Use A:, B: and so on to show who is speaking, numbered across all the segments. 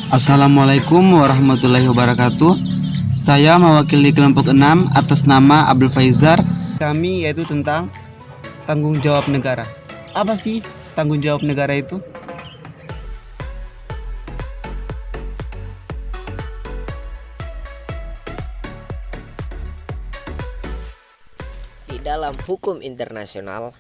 A: Assalamualaikum warahmatullahi wabarakatuh. Saya mewakili kelompok 6 atas nama Abdul Faizar. Kami yaitu tentang tanggung jawab negara. Apa sih tanggung jawab negara itu?
B: Di dalam hukum internasional,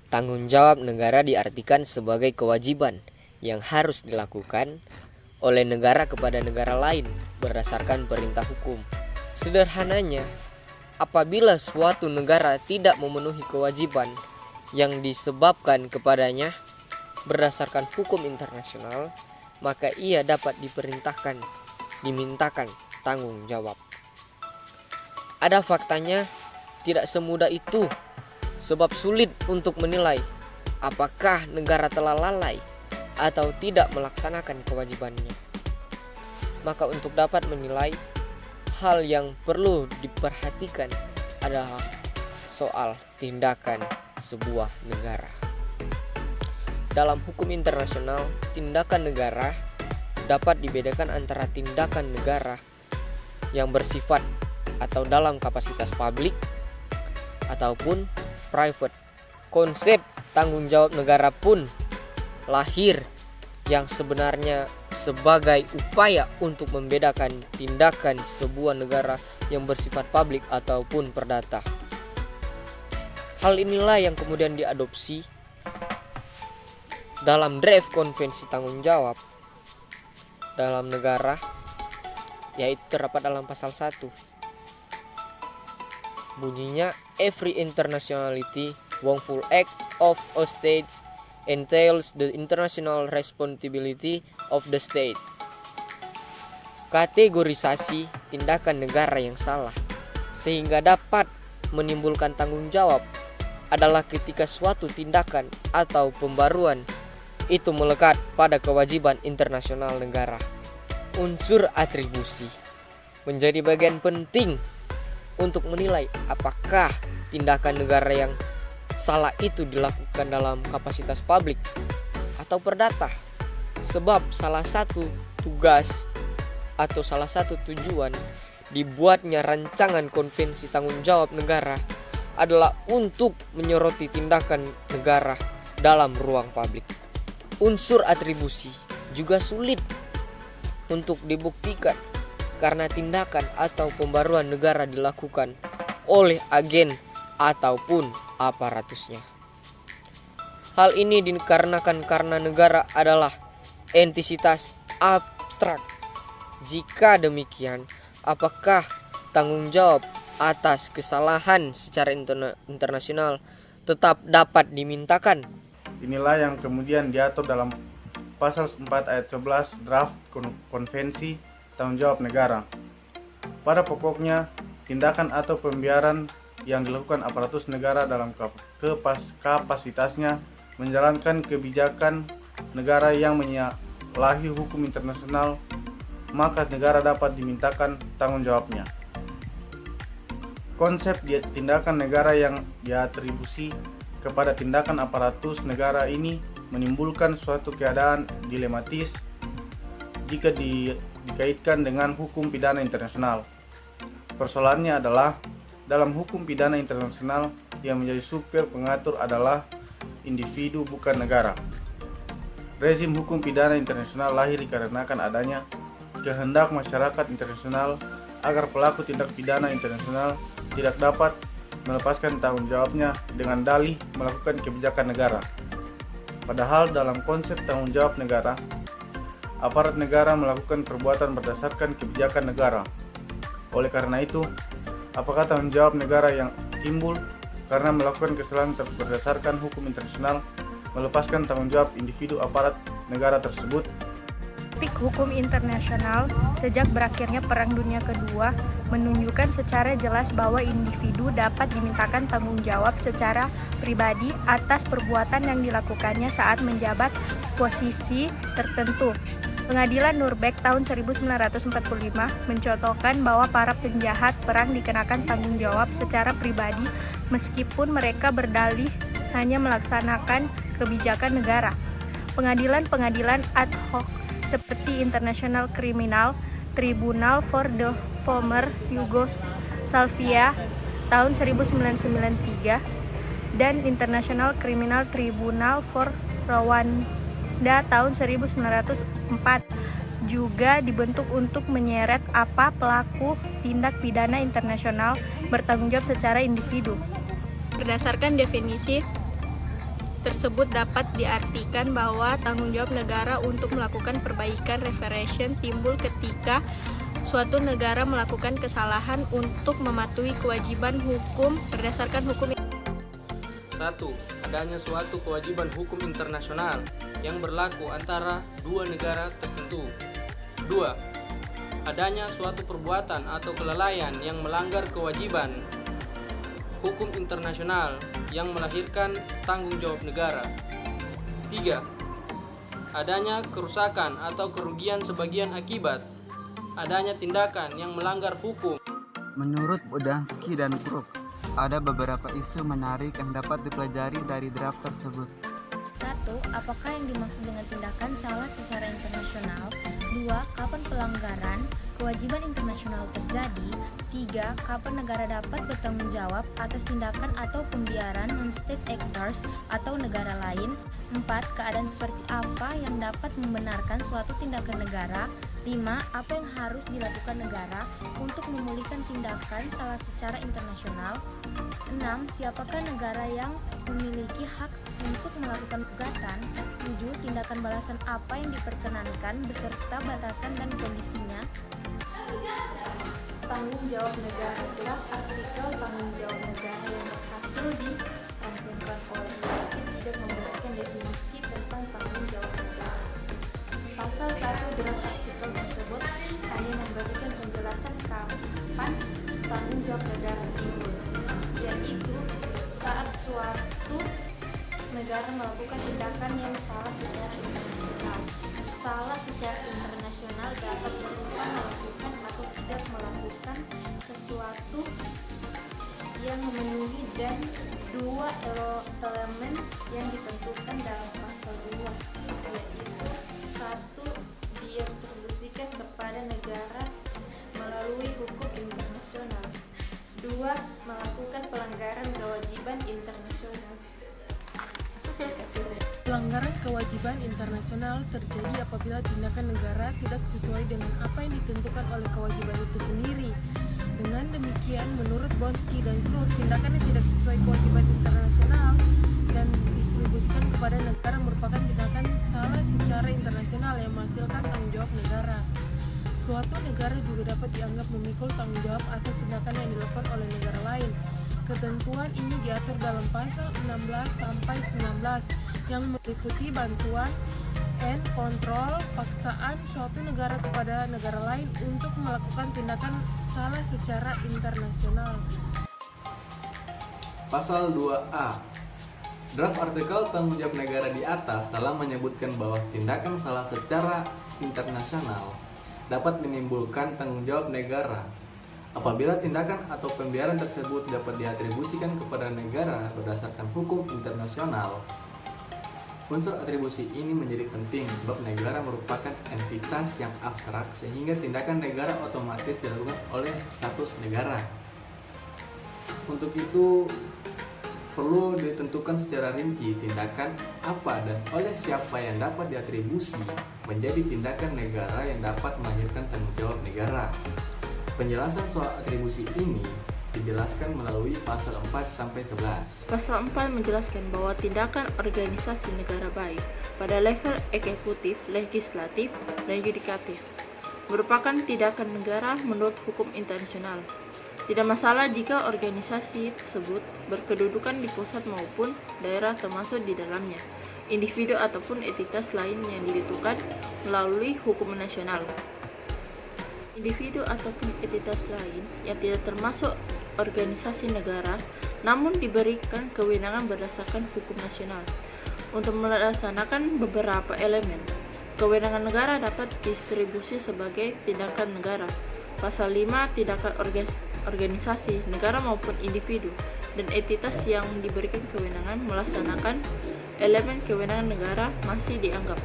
B: tanggung jawab negara diartikan sebagai kewajiban yang harus dilakukan oleh negara kepada negara lain berdasarkan perintah hukum. Sederhananya, apabila suatu negara tidak memenuhi kewajiban yang disebabkan kepadanya berdasarkan hukum internasional, maka ia dapat dimintakan tanggung jawab. Ada faktanya tidak semudah itu, sebab sulit untuk menilai apakah negara telah lalai atau tidak melaksanakan kewajibannya. Maka untuk dapat menilai, hal yang perlu diperhatikan adalah soal tindakan sebuah negara. Dalam hukum internasional, tindakan negara dapat dibedakan antara tindakan negara yang bersifat atau dalam kapasitas publik ataupun private. Konsep tanggung jawab negara pun lahir yang sebenarnya sebagai upaya untuk membedakan tindakan sebuah negara yang bersifat publik ataupun perdata. Hal inilah yang kemudian diadopsi dalam draft konvensi tanggung jawab dalam negara, yaitu terdapat dalam pasal 1. Bunyinya, every internationality wrongful act of a state entails the international responsibility of the state. Kategorisasi tindakan negara yang salah sehingga dapat menimbulkan tanggung jawab adalah ketika suatu tindakan atau pembaruan itu melekat pada kewajiban internasional negara. Unsur atribusi menjadi bagian penting untuk menilai apakah tindakan negara yang salah itu dilakukan dalam kapasitas publik atau perdata. Sebab salah satu tugas atau salah satu tujuan dibuatnya rancangan konvensi tanggung jawab negara adalah untuk menyoroti tindakan negara dalam ruang publik. Unsur atribusi juga sulit untuk dibuktikan karena tindakan atau pembaruan negara dilakukan oleh agen ataupun aparatusnya. Hal ini dikarenakan karena negara adalah entitas abstrak. Jika demikian, apakah tanggung jawab atas kesalahan secara internasional tetap dapat dimintakan?
C: Inilah yang kemudian diatur dalam pasal 4 ayat 11 draft konvensi tanggung jawab negara. Pada pokoknya, tindakan atau pembiaran yang dilakukan aparatus negara dalam kapasitasnya menjalankan kebijakan negara yang menyalahi hukum internasional, maka negara dapat dimintakan tanggung jawabnya. Konsep tindakan negara yang diatribusi kepada tindakan aparatus negara ini menimbulkan suatu keadaan dilematis jika dikaitkan dengan hukum pidana internasional. Persoalannya adalah dalam hukum pidana internasional yang menjadi supir pengatur adalah individu bukan negara. Rezim hukum pidana internasional lahir dikarenakan adanya kehendak masyarakat internasional agar pelaku tindak pidana internasional tidak dapat melepaskan tanggung jawabnya dengan dalih melakukan kebijakan negara. Padahal dalam konsep tanggung jawab negara, aparat negara melakukan perbuatan berdasarkan kebijakan negara. Oleh karena itu, apakah tanggung jawab negara yang timbul karena melakukan kesalahan berdasarkan hukum internasional melepaskan tanggung jawab individu aparat negara tersebut?
D: Topik hukum internasional sejak berakhirnya Perang Dunia Kedua menunjukkan secara jelas bahwa individu dapat dimintakan tanggung jawab secara pribadi atas perbuatan yang dilakukannya saat menjabat posisi tertentu. Pengadilan Nuremberg tahun 1945 mencontohkan bahwa para penjahat perang dikenakan tanggung jawab secara pribadi meskipun mereka berdalih hanya melaksanakan kebijakan negara. Pengadilan-pengadilan ad hoc seperti International Criminal Tribunal for the Former Yugoslavia tahun 1993 dan International Criminal Tribunal for Rwanda tahun 1904 juga dibentuk untuk menyeret apa pelaku tindak pidana internasional bertanggung jawab secara individu. Berdasarkan definisi tersebut dapat diartikan bahwa tanggung jawab negara untuk melakukan perbaikan reparation timbul ketika suatu negara melakukan kesalahan untuk mematuhi kewajiban hukum berdasarkan hukum.
B: 1. Adanya suatu kewajiban hukum internasional yang berlaku antara dua negara tertentu. 2. Adanya suatu perbuatan atau kelalaian yang melanggar kewajiban hukum internasional yang melahirkan tanggung jawab negara. 3. Adanya kerusakan atau kerugian sebagian akibat adanya tindakan yang melanggar hukum.
A: Menurut Bodansky dan Kruk, ada beberapa isu menarik yang dapat dipelajari dari draft tersebut.
E: 1. Apakah yang dimaksud dengan tindakan salah secara internasional? 2. Kapan pelanggaran kewajiban internasional terjadi? 3. Kapan negara dapat bertanggung jawab atas tindakan atau pembiaran non-state actors atau negara lain? 4. Keadaan seperti apa yang dapat membenarkan suatu tindakan negara? 5. Apa yang harus dilakukan negara untuk memulihkan tindakan salah secara internasional? 6. Siapakah negara yang memiliki hak untuk melakukan gugatan? 7. Tindakan balasan apa yang diperkenankan beserta batasan dan kondisinya?
D: Tanggung jawab negara. Draft artikel tanggung jawab negara yang berhasil dirampungkan oleh Indonesia tidak memberikan definisi tentang tanggung jawab negara. Pasal 1 draft artikel tersebut hanya memberikan penjelasan kapan tanggung jawab negara timbul, yaitu saat suatu negara melakukan tindakan yang salah secara internasional. Salah secara internasional dapat berupa melakukan atau tidak melakukan sesuatu yang memenuhi dan dua elemen yang ditentukan dalam pasal 2, yaitu 1. Didistribusikan kepada negara melalui hukum internasional. 2. Melakukan pelanggaran kewajiban internasional.
F: Pelanggaran kewajiban internasional terjadi apabila tindakan negara tidak sesuai dengan apa yang ditentukan oleh kewajiban itu sendiri. Dengan demikian, menurut Bodansky dan Kruk, tindakan yang tidak sesuai kewajiban internasional dan didistribusikan kepada negara merupakan tindakan salah secara internasional yang menghasilkan tanggung jawab negara. Suatu negara juga dapat dianggap memikul tanggung jawab atas tindakan yang dilakukan oleh negara lain. Ketentuan ini diatur dalam pasal 16 sampai 19 yang meliputi bantuan and kontrol paksaan suatu negara kepada negara lain untuk melakukan tindakan salah secara internasional.
G: Pasal 2A. Draft artikel tanggung jawab negara di atas telah menyebutkan bahwa tindakan salah secara internasional dapat menimbulkan tanggung jawab negara apabila tindakan atau pembiaran tersebut dapat diatribusikan kepada negara berdasarkan hukum internasional. Unsur atribusi ini menjadi penting sebab negara merupakan entitas yang abstrak sehingga tindakan negara otomatis dilakukan oleh status negara. Untuk itu perlu ditentukan secara rinci tindakan apa dan oleh siapa yang dapat diatribusi menjadi tindakan negara yang dapat melahirkan tanggung jawab negara. Penjelasan soal atribusi ini dijelaskan melalui pasal 4 sampai 11.
H: Pasal 4 menjelaskan bahwa tindakan organisasi negara baik pada level eksekutif, legislatif, dan yudikatif merupakan tindakan negara menurut hukum internasional. Tidak masalah jika organisasi tersebut berkedudukan di pusat maupun daerah termasuk di dalamnya individu ataupun entitas lain yang ditentukan melalui hukum nasional. Individu ataupun entitas lain yang tidak termasuk organisasi negara namun diberikan kewenangan berdasarkan hukum nasional untuk melaksanakan beberapa elemen. Kewenangan negara dapat didistribusi sebagai tindakan negara. Pasal 5 tindakan organisasi negara maupun individu dan entitas yang diberikan kewenangan melaksanakan elemen kewenangan negara masih dianggap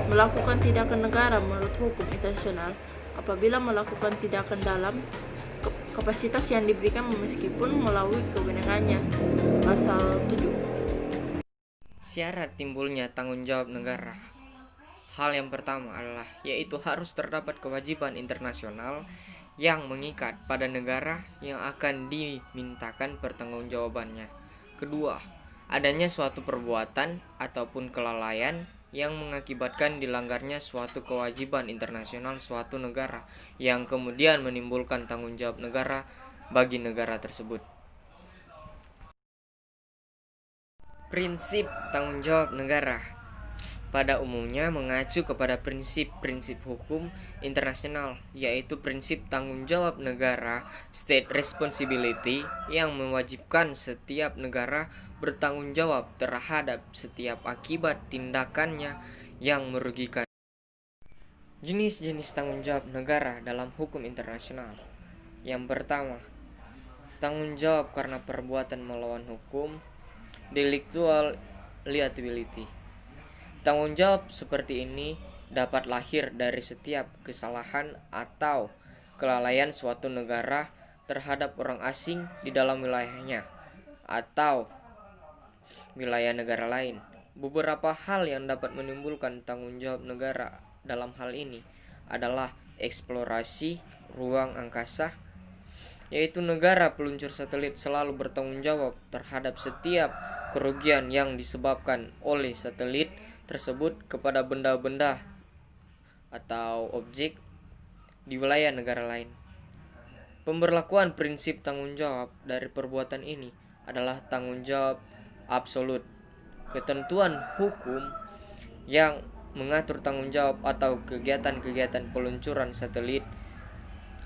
H: melakukan tindakan negara menurut hukum internasional apabila melakukan tindakan dalam kapasitas yang diberikan meskipun melalui kewenangannya. Pasal 7.
I: Syarat timbulnya tanggung jawab negara. Hal yang pertama adalah yaitu harus terdapat kewajiban internasional yang mengikat pada negara yang akan dimintakan pertanggungjawabannya. Kedua, adanya suatu perbuatan ataupun kelalaian yang mengakibatkan dilanggarnya suatu kewajiban internasional suatu negara yang kemudian menimbulkan tanggung jawab negara bagi negara tersebut. Prinsip tanggung jawab negara pada umumnya mengacu kepada prinsip-prinsip hukum internasional, yaitu prinsip tanggung jawab negara (state responsibility) yang mewajibkan setiap negara bertanggung jawab terhadap setiap akibat tindakannya yang merugikan. Jenis-jenis tanggung jawab negara dalam hukum internasional. Yang pertama, tanggung jawab karena perbuatan melawan hukum, delictual liability. Tanggung jawab seperti ini dapat lahir dari setiap kesalahan atau kelalaian suatu negara terhadap orang asing di dalam wilayahnya atau wilayah negara lain. Beberapa hal yang dapat menimbulkan tanggung jawab negara dalam hal ini adalah eksplorasi ruang angkasa, yaitu negara peluncur satelit selalu bertanggung jawab terhadap setiap kerugian yang disebabkan oleh satelit tersebut kepada benda-benda atau objek di wilayah negara lain. Pemberlakuan prinsip tanggung jawab dari perbuatan ini adalah tanggung jawab absolut. Ketentuan hukum yang mengatur tanggung jawab atau kegiatan-kegiatan peluncuran satelit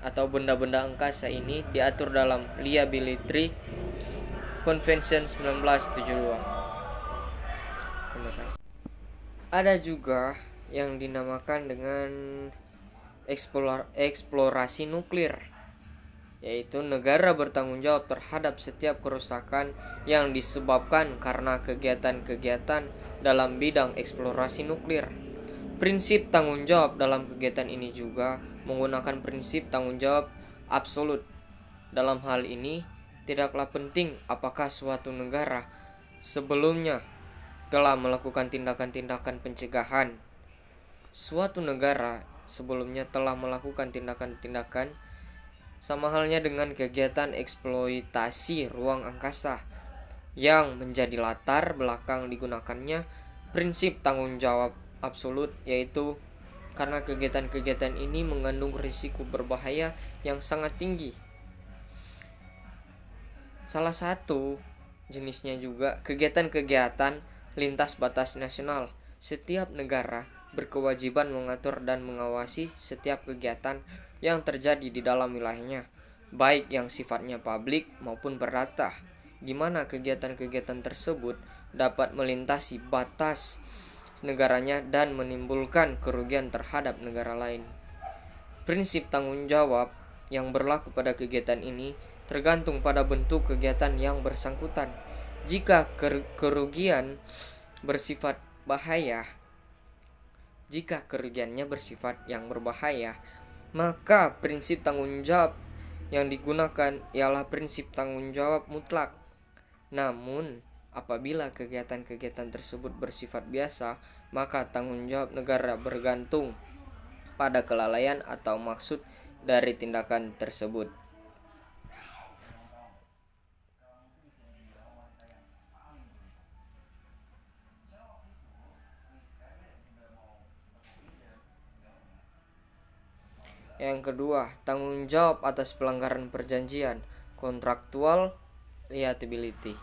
I: atau benda-benda angkasa ini diatur dalam Liability Convention 1972. Terima kasih. Ada juga yang dinamakan dengan eksplorasi nuklir, yaitu negara bertanggung jawab terhadap setiap kerusakan yang disebabkan karena kegiatan-kegiatan dalam bidang eksplorasi nuklir. Prinsip tanggung jawab dalam kegiatan ini juga menggunakan prinsip tanggung jawab absolut. Dalam hal ini, tidaklah penting apakah suatu negara sebelumnya telah melakukan tindakan-tindakan pencegahan. Suatu negara sebelumnya telah melakukan tindakan-tindakan sama halnya dengan kegiatan eksploitasi ruang angkasa yang menjadi latar belakang digunakannya prinsip tanggung jawab absolut, yaitu karena kegiatan-kegiatan ini mengandung risiko berbahaya yang sangat tinggi. Salah satu jenisnya juga kegiatan-kegiatan lintas batas nasional. Setiap negara berkewajiban mengatur dan mengawasi setiap kegiatan yang terjadi di dalam wilayahnya, baik yang sifatnya publik maupun perdata, di mana kegiatan-kegiatan tersebut dapat melintasi batas negaranya dan menimbulkan kerugian terhadap negara lain. Prinsip tanggung jawab yang berlaku pada kegiatan ini tergantung pada bentuk kegiatan yang bersangkutan. Jika kerugiannya bersifat yang berbahaya, maka prinsip tanggung jawab yang digunakan ialah prinsip tanggung jawab mutlak. Namun, apabila kegiatan-kegiatan tersebut bersifat biasa, maka tanggung jawab negara bergantung pada kelalaian atau maksud dari tindakan tersebut. Yang kedua, tanggung jawab atas pelanggaran perjanjian, contractual liability.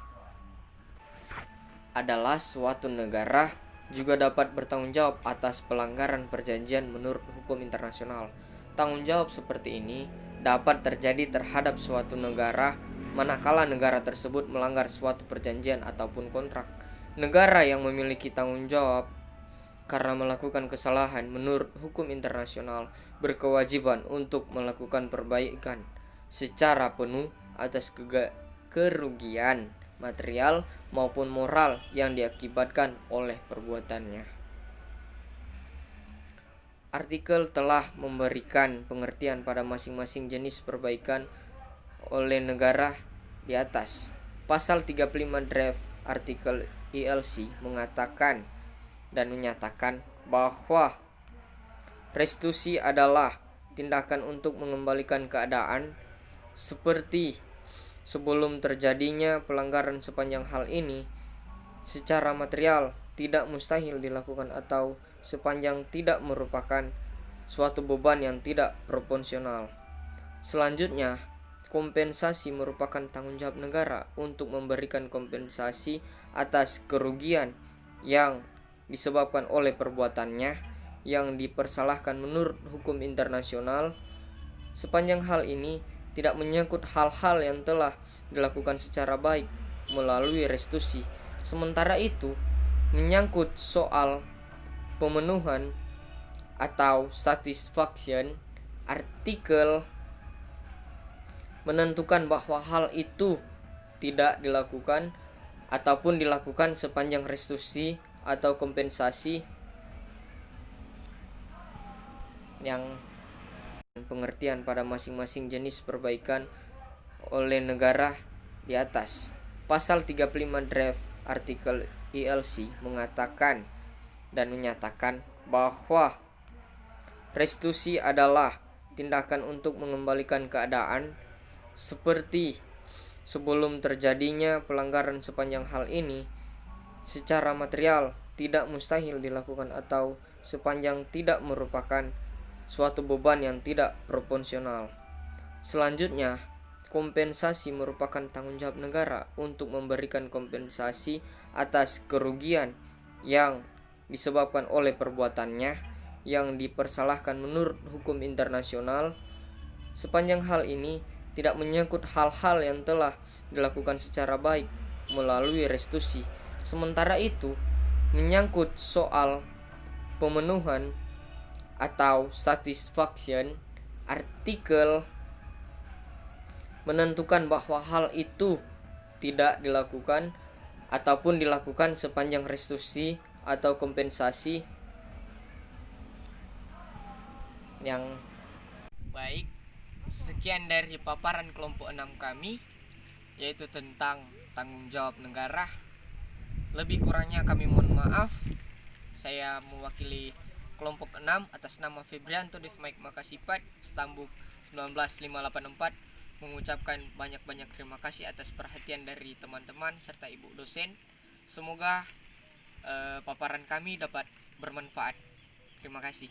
I: Adalah suatu negara juga dapat bertanggung jawab atas pelanggaran perjanjian menurut hukum internasional. Tanggung jawab seperti ini dapat terjadi terhadap suatu negara manakala negara tersebut melanggar suatu perjanjian ataupun kontrak. Negara yang memiliki tanggung jawab karena melakukan kesalahan menurut hukum internasional berkewajiban untuk melakukan perbaikan secara penuh atas kerugian material maupun moral yang diakibatkan oleh perbuatannya. artikel telah memberikan pengertian pada masing-masing jenis perbaikan oleh negara di atas. Pasal 35 draft artikel ILC mengatakan dan menyatakan bahwa restitusi adalah tindakan untuk mengembalikan keadaan seperti sebelum terjadinya pelanggaran. Sepanjang hal ini secara material tidak mustahil dilakukan atau sepanjang tidak merupakan suatu beban yang tidak proporsional. Selanjutnya, kompensasi merupakan tanggung jawab negara untuk memberikan kompensasi atas kerugian yang disebabkan oleh perbuatannya yang dipersalahkan menurut hukum internasional, sepanjang hal ini tidak menyangkut hal-hal yang telah dilakukan secara baik melalui restitusi. Sementara itu, menyangkut soal pemenuhan atau satisfaction, artikel menentukan bahwa hal itu tidak dilakukan ataupun dilakukan sepanjang restitusi atau kompensasi yang pengertian pada masing-masing jenis perbaikan oleh negara di atas. Pasal 35 draft artikel ILC mengatakan dan menyatakan bahwa restitusi adalah tindakan untuk mengembalikan keadaan seperti sebelum terjadinya pelanggaran. Sepanjang hal ini secara material tidak mustahil dilakukan atau sepanjang tidak merupakan suatu beban yang tidak proporsional. Selanjutnya, kompensasi merupakan tanggung jawab negara untuk memberikan kompensasi atas kerugian yang disebabkan oleh perbuatannya yang dipersalahkan menurut hukum internasional, sepanjang hal ini tidak menyangkut hal-hal yang telah dilakukan secara baik melalui restitusi. Sementara itu, menyangkut soal pemenuhan atau satisfaction, artikel menentukan bahwa hal itu tidak dilakukan ataupun dilakukan sepanjang restitusi atau kompensasi yang baik. Sekian dari paparan kelompok 6 kami, yaitu tentang tanggung jawab negara. Lebih kurangnya kami mohon maaf. Saya mewakili kelompok 6 atas nama Febrianto Devmaik Makasipat, Stambuk 19584, mengucapkan banyak-banyak terima kasih atas perhatian dari teman-teman serta ibu dosen. Semoga paparan kami dapat bermanfaat. Terima kasih.